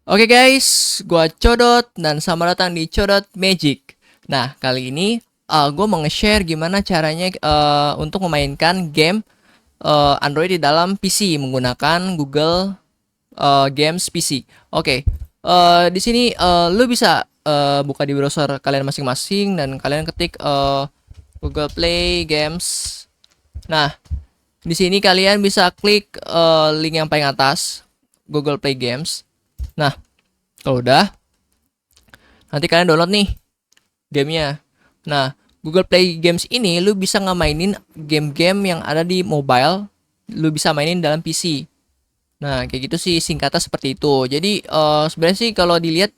Oke guys, gua Codot dan selamat datang di Codot Magic. Nah, kali ini gua mau nge-share gimana caranya untuk memainkan game Android di dalam PC menggunakan Google Games PC. Oke, di sini lu bisa buka di browser kalian masing-masing dan kalian ketik Google Play Games. Nah, di sini kalian bisa klik link yang paling atas, Google Play Games. Nah, kalau udah, nanti kalian download nih gamenya. Nah, Google Play Games ini lu bisa ngemainin game-game yang ada di mobile, lu bisa mainin dalam PC. Nah, kayak gitu sih singkatnya seperti itu. Jadi sebenarnya sih kalau dilihat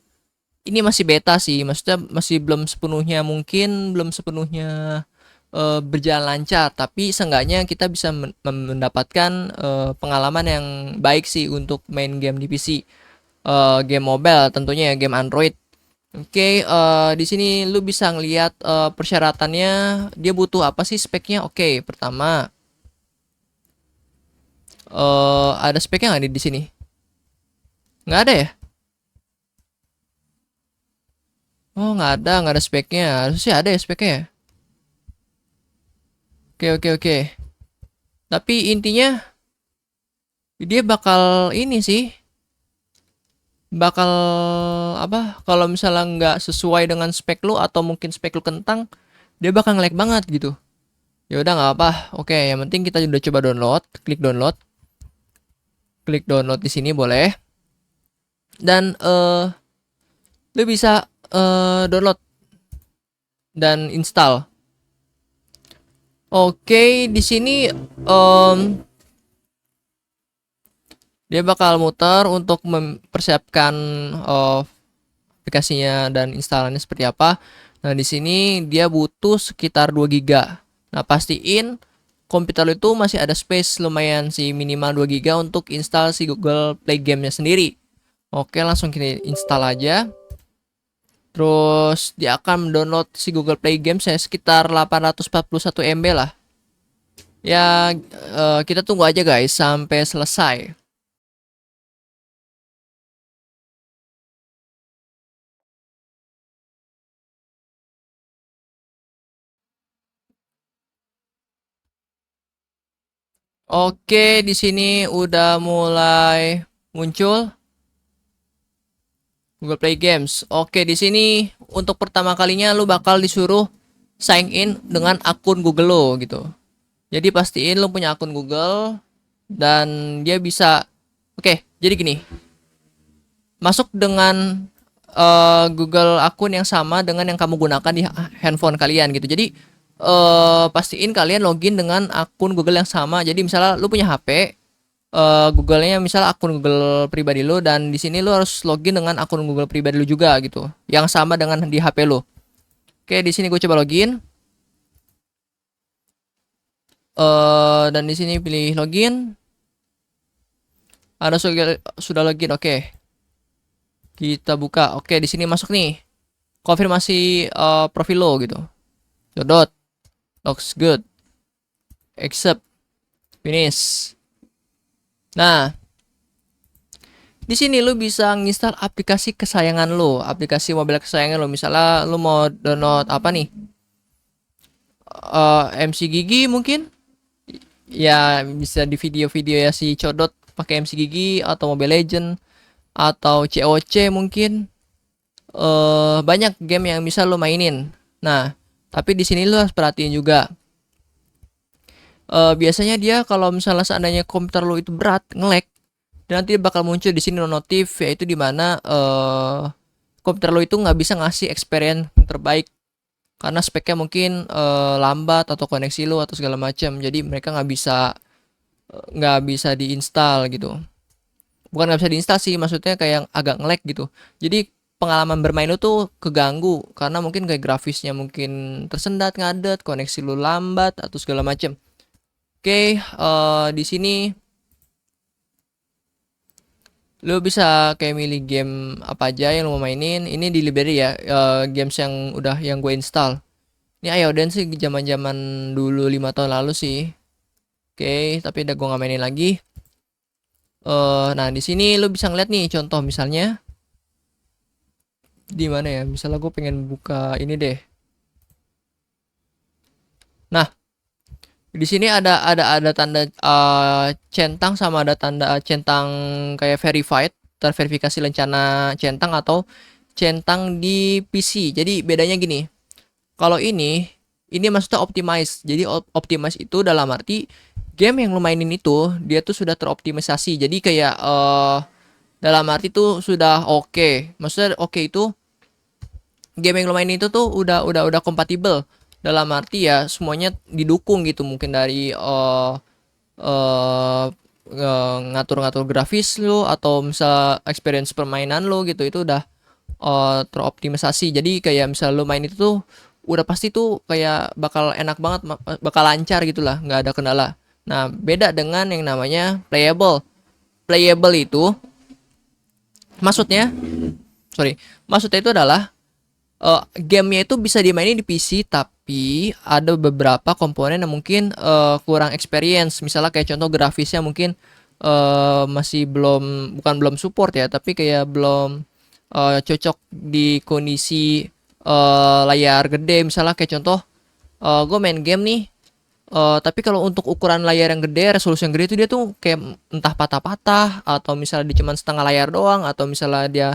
ini masih beta sih, maksudnya masih belum sepenuhnya mungkin belum sepenuhnya berjalan lancar, tapi seenggaknya kita bisa mendapatkan pengalaman yang baik sih untuk main game di PC. Game mobile tentunya ya, game Android. Oke, di sini lu bisa ngelihat persyaratannya, dia butuh apa sih speknya. Oke, pertama ada speknya nggak di sini? Nggak ada ya? Oh, nggak ada speknya. Harusnya ada ya speknya ya. Oke, oke, oke. Tapi intinya dia bakal ini sih, bakal apa? Kalau misalnya nggak sesuai dengan spek lu atau mungkin spek lu kentang, dia bakal nge-lag banget gitu. Ya udah nggak apa. Oke, yang penting kita udah coba download, klik download di sini boleh. Dan lu bisa download dan install. Oke, di sini dia bakal muter untuk mempersiapkan aplikasinya dan instalannya seperti apa. Nah, di sini dia butuh sekitar 2 giga. Nah, pastiin komputer lu itu masih ada space lumayan sih, minimal 2 giga untuk install si Google Play Game-nya sendiri. Oke, langsung kita install aja. Terus dia akan mendownload si Google Play Games ya sekitar 841 MB lah. Ya, kita tunggu aja guys sampai selesai. Oke, di sini udah mulai muncul Google Play Games. Oke, di sini untuk pertama kalinya lu bakal disuruh sign in dengan akun Google lo gitu. Jadi pastiin lu punya akun Google dan dia bisa. Oke, jadi gini. Masuk dengan Google akun yang sama dengan yang kamu gunakan di handphone kalian gitu. Jadi pastiin kalian login dengan akun Google yang sama. Jadi misalnya lu punya HP, Google-nya misal akun Google pribadi lu dan di sini lu harus login dengan akun Google pribadi lu juga gitu. Yang sama dengan di HP lu. Oke, di sini gue coba login. Dan di sini pilih login. Anda sudah login, oke. Kita buka. Oke, di sini masuk nih. Konfirmasi profil lo gitu. Dot. Looks good. Accept. Finish. Nah, di sini lu bisa nginstal aplikasi kesayangan lu, aplikasi mobile kesayangan lu. Misalnya lu mau download apa nih? MC Gigi mungkin? Ya bisa di video-video ya si Codot pakai MC Gigi atau Mobile Legend atau COC mungkin. Banyak game yang bisa lu mainin. Nah, tapi di sini lu harus perhatiin juga. Biasanya dia kalau misalnya seandainya komputer lu itu berat, nge-lag, dan nanti bakal muncul di sini notif, yaitu dimana komputer lo itu nggak bisa ngasih experience terbaik karena speknya mungkin lambat atau koneksi lo atau segala macam. Jadi mereka nggak bisa diinstal gitu. Bukan nggak bisa diinstal sih, maksudnya kayak agak nge-lag gitu. Jadi pengalaman bermain lo tuh keganggu karena mungkin kayak grafisnya mungkin tersendat, ngadet, koneksi lo lambat atau segala macam. Oke, di sini lu bisa kayak milih game apa aja yang lu mau mainin. Ini di library ya, games yang udah yang gue install. Ini Ioden sih zaman-zaman dulu 5 tahun lalu sih. Oke, tapi udah gue nggak mainin lagi. Nah di sini lu bisa ngeliat nih contoh misalnya. Di mana ya? Misalnya gue pengen buka ini deh. Nah, di sini ada tanda centang, sama ada tanda centang kayak verified, terverifikasi lencana centang atau centang di PC. Jadi bedanya gini. Kalau ini maksudnya optimize. Jadi optimize itu dalam arti game yang lu mainin itu dia tuh sudah teroptimisasi. Jadi kayak dalam arti tuh sudah oke. Maksudnya oke itu game yang lu mainin itu tuh udah kompatibel. Dalam arti ya semuanya didukung gitu, mungkin dari eh ngatur-ngatur grafis lo atau misal experience permainan lo gitu, itu udah teroptimisasi. Jadi kayak misal lo main itu tuh udah pasti tuh kayak bakal enak banget, bakal lancar gitulah, nggak ada kendala. Nah, beda dengan yang namanya playable. Playable itu maksudnya, sorry, maksudnya itu adalah gamenya itu bisa dimainin di PC, tapi ada beberapa komponen yang mungkin kurang experience. Misalnya kayak contoh grafisnya mungkin masih bukan belum support ya, tapi kayak belum cocok di kondisi layar gede. Misalnya kayak contoh gue main game nih, tapi kalau untuk ukuran layar yang gede, resolusi yang gede itu dia tuh kayak entah patah-patah, atau misalnya dia cuma setengah layar doang, atau misalnya dia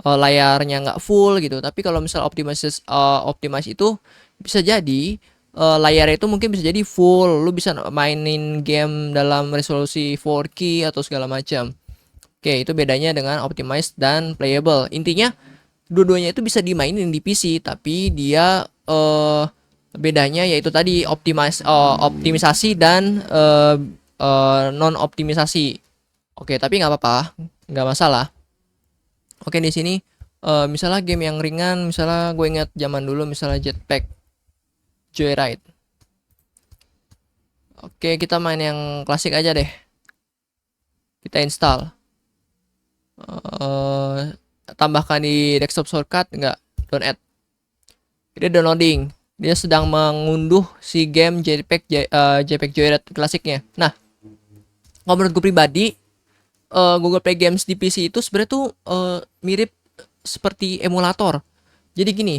layarnya nggak full gitu. Tapi kalau misal optimize itu bisa jadi layarnya itu mungkin bisa jadi full, lu bisa mainin game dalam resolusi 4K atau segala macam. Oke, itu bedanya dengan optimize dan playable. Intinya dua-duanya itu bisa dimainin di PC, tapi dia bedanya yaitu tadi optimisasi dan non optimisasi. Oke, tapi nggak apa-apa, nggak masalah. Oke, di sini misalnya game yang ringan, misalnya gue ingat zaman dulu misalnya Jetpack Joyride. Oke, kita main yang klasik aja deh. Kita install. Tambahkan di desktop shortcut, enggak, don't add. Dia downloading. Dia sedang mengunduh si game Jetpack Joyride klasiknya. Nah, kalau menurut gue pribadi, Google Play Games di PC itu sebenarnya tuh mirip seperti emulator. Jadi gini,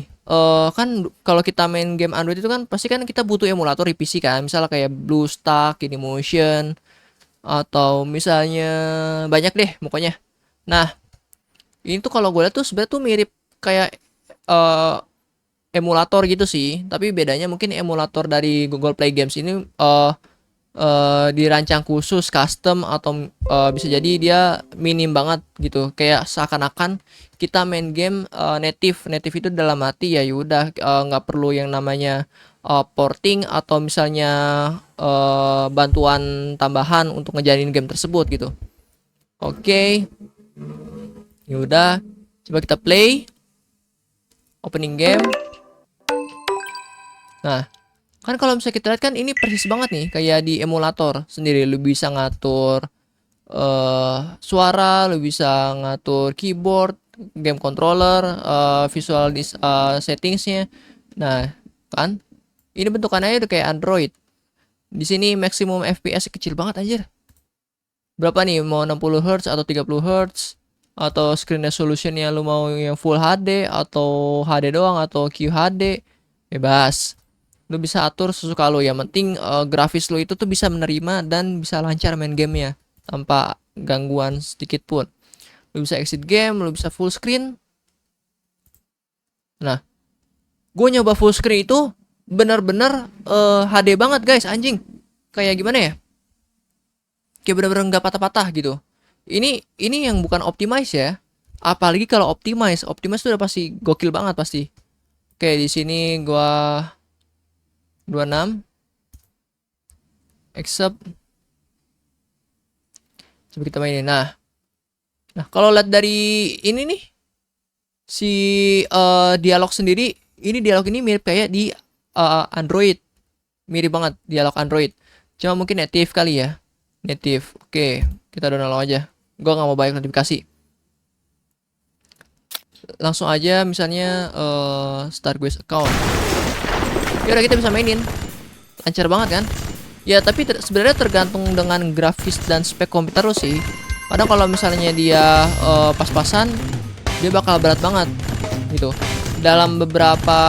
kan kalau kita main game Android itu kan pasti kan kita butuh emulator di PC kan. Misalnya kayak BlueStack, Motion, atau misalnya banyak deh pokoknya. Nah, ini tuh kalau gue lihat tuh sebenarnya tuh mirip kayak eh, emulator gitu sih. Tapi bedanya mungkin emulator dari Google Play Games ini dirancang khusus custom, atau bisa jadi dia minim banget gitu, kayak seakan-akan kita main game native itu dalam arti ya udah nggak perlu yang namanya porting atau misalnya bantuan tambahan untuk ngejalanin game tersebut gitu. Oke, yaudah, coba kita play opening game. Nah, kan kalau misalnya kita lihat kan ini persis banget nih kayak di emulator sendiri. Lu bisa ngatur suara, lu bisa ngatur keyboard, game controller, visual settingsnya. Nah, kan ini bentukannya udah kayak Android. Di sini maksimum FPS kecil banget anjir. Berapa nih? Mau 60 Hz atau 30 Hz? Atau screen resolutionnya lu mau yang full HD atau HD doang atau QHD? Bebas. Lu bisa atur sesuka lu, yang penting grafis lu itu tuh bisa menerima dan bisa lancar main gamenya tanpa gangguan sedikit pun. Lu bisa exit game, lu bisa full screen. Nah, gue nyoba full screen itu bener-bener HD banget guys, anjing. Kayak gimana ya, kayak bener-bener nggak patah-patah gitu. Ini yang bukan optimize ya. Apalagi kalau optimize tuh udah pasti gokil banget pasti. Oke, di sini gua 26 accept. Coba kita mainin. Nah, kalau lihat dari ini nih, si dialog sendiri, dialog ini mirip kayak di Android. Mirip banget dialog Android. Cuma mungkin native kali ya. Native. Oke, kita download aja. Gua nggak mau banyak notifikasi. Langsung aja misalnya start Guest account. Ya udah, kita bisa mainin. Lancar banget kan? Ya, tapi sebenarnya tergantung dengan grafis dan spek komputer lo sih. Padahal kalau misalnya dia pas-pasan, dia bakal berat banget. gitu. Dalam beberapa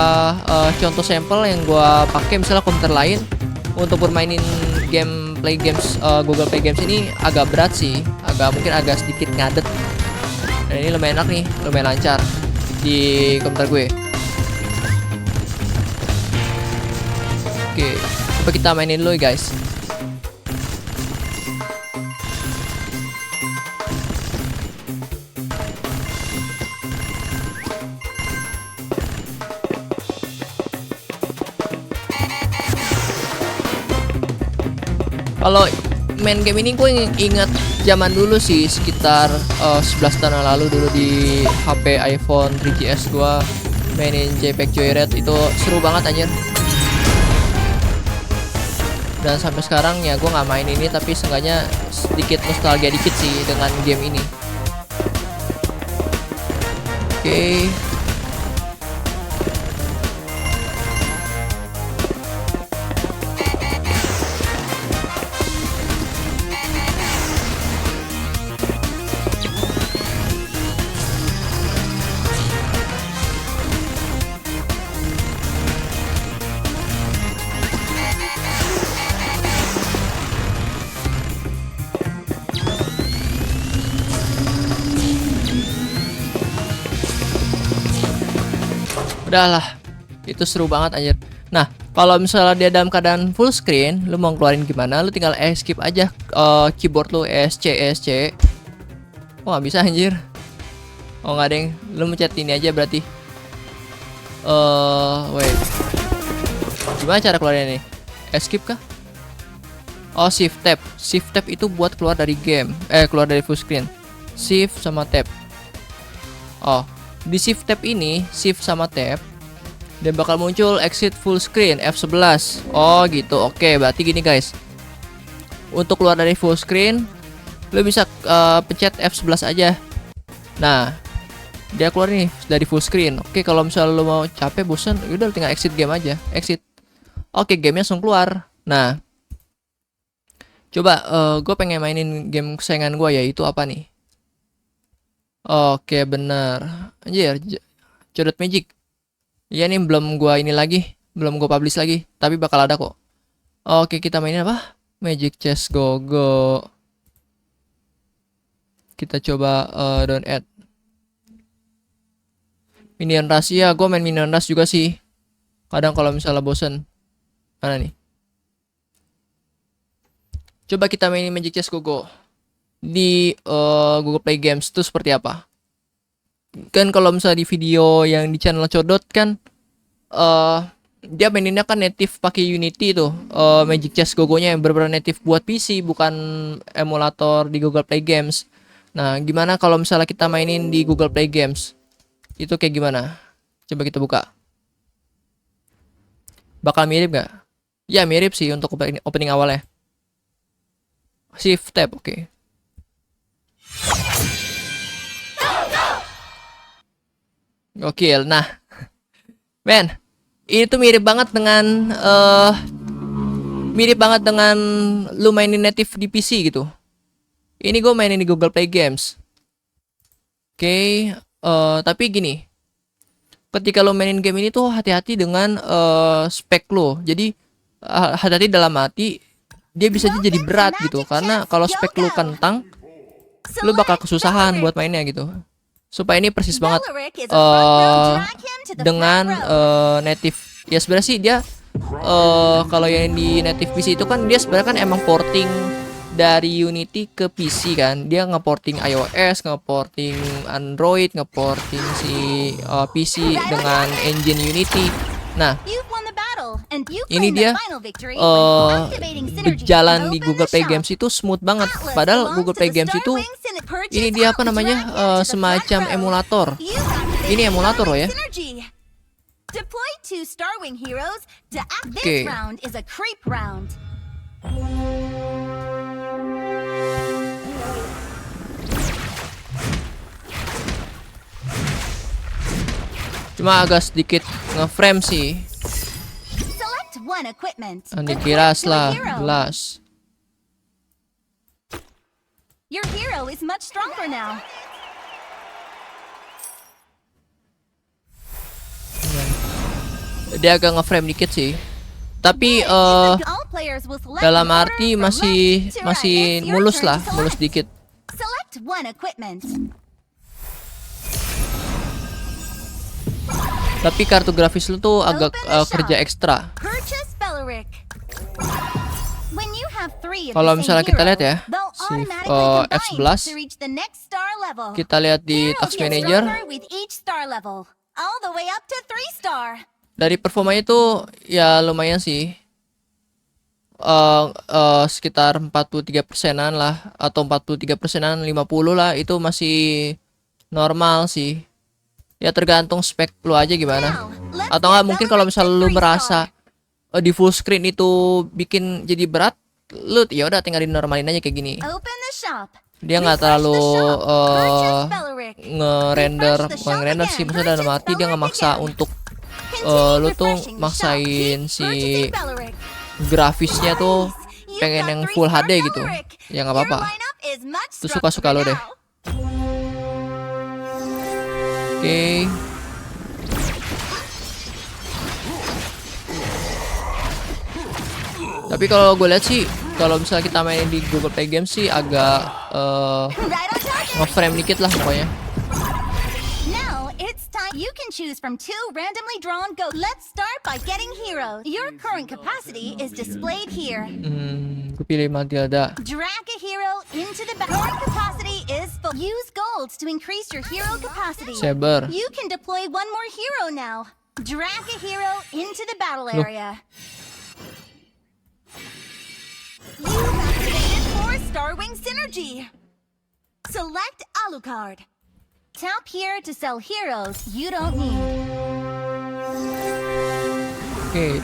contoh sampel yang gua pakai misalnya komputer lain untuk bermainin play games Google Play Games ini agak berat sih, mungkin agak sedikit ngadet. Dan ini lumayan enak nih, lumayan lancar di komputer gue. Oke, coba kita mainin dulu ya guys. Kalau main game ini gue ingat zaman dulu sih, sekitar 11 tahun yang lalu dulu di HP iPhone 3GS gue mainin JPEG Joyride, itu seru banget anjir. Dan sampai sekarang ya gue nggak main ini, tapi seenggaknya sedikit nostalgia dikit sih dengan game ini. Oke. Udahlah, itu seru banget anjir. Nah, kalau misalnya dia dalam keadaan full screen, lu mau keluarin gimana? Lu tinggal escape aja keyboard lu, ESC. Oh, nggak bisa anjir. Oh, nggak deng. Lu mencet ini aja berarti. Wait. Gimana cara keluarin ini? Escape kah? Oh, shift tab. Shift tab itu buat keluar dari game. Keluar dari full screen. Shift sama tab. Oh, di shift tab ini, shift sama tab, dia bakal muncul exit full screen F11. Oh gitu. Oke, berarti gini guys. Untuk keluar dari full screen, lu bisa pencet F11 aja. Nah, dia keluar nih dari full screen. Oke, kalau misalnya lu mau capek, bosan, udah tinggal exit game aja. Exit. Oke, gamenya langsung keluar. Nah, coba gue pengen mainin game kesayangan gue, yaitu apa nih? Oke, bener. Anjir, Codot Magic. Iya nih, belum gua ini lagi, belum gua publish lagi, tapi bakal ada kok. Oke, kita mainin apa? Magic Chess Go Go. Kita coba down add. Minion Rush ya, gua main Minion Rush juga sih. Kadang kalau misalnya bosen. Mana nih? Coba kita mainin Magic Chess Go Go di Google Play Games itu seperti apa? Kan kalau misalnya di video yang di channel Codot kan dia maininnya kan native pakai Unity tuh, Magic Chess Go-Go-nya yang benar-benar native buat PC, bukan emulator di Google Play Games. Nah, gimana kalau misalnya kita mainin di Google Play Games? Itu kayak gimana? Coba kita buka. Bakal mirip nggak? Ya mirip sih untuk opening awalnya. Shift tab, oke. Gokil. Nah, men, ini tuh mirip banget dengan lu mainin native di PC gitu. Ini gue mainin di Google Play Games. Oke, tapi gini, ketika lo mainin game ini tuh hati-hati dengan spek lo. Jadi hati-hati dalam arti dia bisa jadi berat gitu, karena kalau spek lo kentang, lo bakal kesusahan buat mainnya gitu. Supaya ini persis banget dengan native. Ya sebenarnya sih dia kalau yang di native PC itu kan dia sebenarnya kan emang porting dari Unity ke PC kan. Dia ngeporting iOS, ngeporting Android, ngeporting si PC dengan engine Unity. Nah, ini dia berjalan di Google Play Games itu smooth banget. Padahal Google Play Games itu ini dia apa namanya, semacam emulator. Ini emulator loh ya. Oke. Cuma agak sedikit nge-frame sih. Dikira lah, gelas. Your hero is much stronger now. dia agak ngeframe dikit sih. Tapi dalam arti masih mulus lah, mulus dikit. Tapi kartu grafis lu tuh agak kerja ekstra. Kalau misalnya kita lihat ya, si F11, kita lihat di Task Manager, dari performanya itu ya lumayan sih. Sekitar 43%-an lah, atau 43%-an, 50 lah, itu masih normal sih. Ya tergantung spek lu aja gimana. Atau enggak mungkin kalau misalnya lu merasa di full screen itu bikin jadi berat, lu ya udah tinggal dinormalin aja kayak gini. Dia nggak terlalu nge-render sih, maksudnya dalam arti dia nggak maksa untuk lu tuh maksain si grafisnya tuh pengen yang full HD gitu. Ya nggak apa-apa. Itu suka-suka lo deh. Oke. Tapi kalau gue lihat sih, kalau misalnya kita main di Google Play Games sih agak nge-frame dikit lah pokoknya. You can choose from 2 randomly drawn ghosts. Let's start by getting heroes. Your current capacity is displayed here. Gue pilih Matilda. Drag a hero into the battle. Current capacity is full. Use golds to increase your hero capacity. Saber. You can deploy one more hero now. Drag a hero into the battle area. You've activated 4-star wing synergy. Select Alucard. Tap here to sell heroes you don't need. Okay.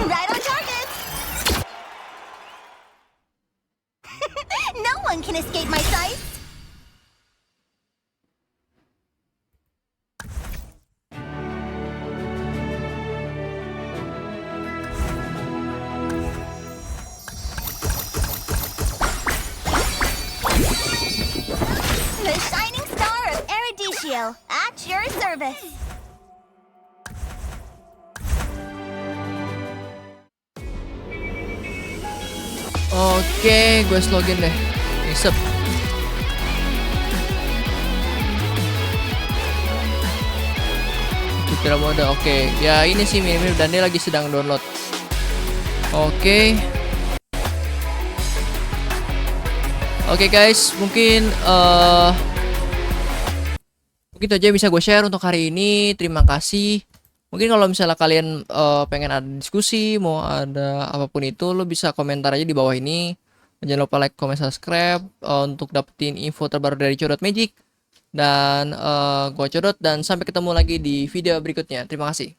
Right on target. No one can escape my sights. The shining star of Erudicio, at your service. Oke, gue login deh. Isep. Tutorial mode, oke. Ya ini sih mirip-mirip dan dia lagi sedang download. Oke. Oke guys, mungkin begitu aja bisa gue share untuk hari ini. Terima kasih. Mungkin kalau misalnya kalian pengen ada diskusi, mau ada apapun itu, lo bisa komentar aja di bawah ini. Jangan lupa like, comment, subscribe untuk dapetin info terbaru dari Codot Magic. Dan gue Codot, dan sampai ketemu lagi di video berikutnya. Terima kasih.